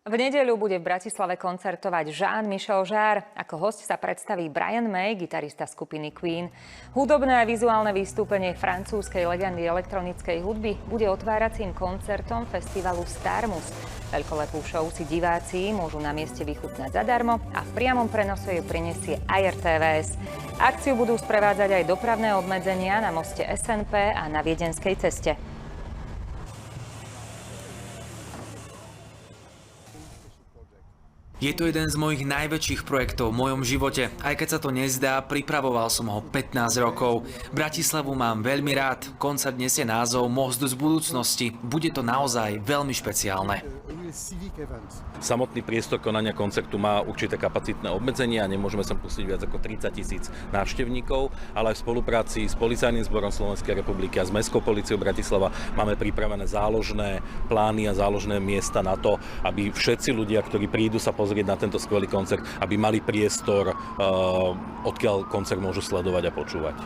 V nedeľu bude v Bratislave koncertovať Jean-Michel Jarre. Ako hosť sa predstaví Brian May, gitarista skupiny Queen. Hudobné a vizuálne vystúpenie francúzskej legendy elektronickej hudby bude otváracím koncertom festivalu Starmus. Veľkolepú show si diváci môžu na mieste vychutnať zadarmo a v priamom prenose ju prinesie aj RTVS. Akciu budú sprevádzať aj dopravné obmedzenia na moste SNP a na Viedenskej ceste. Je to jeden z mojich najväčších projektov v mojom živote. Aj keď sa to nezdá, pripravoval som ho 15 rokov. Bratislavu mám veľmi rád. Koncert nesie názov Most z budúcnosti. Bude to naozaj veľmi špeciálne. Samotný priestor konania koncertu má určité kapacitné obmedzenia, nemôžeme sem pustiť viac ako 30 000 návštevníkov, ale aj v spolupráci s Policajným zborom Slovenskej republiky a s Mestskou políciou Bratislava máme pripravené záložné plány a záložné miesta na to, aby všetci ľudia, ktorí prídu sa pozrieť na tento skvelý koncert, aby mali priestor, odkiaľ koncert môžu sledovať a počúvať.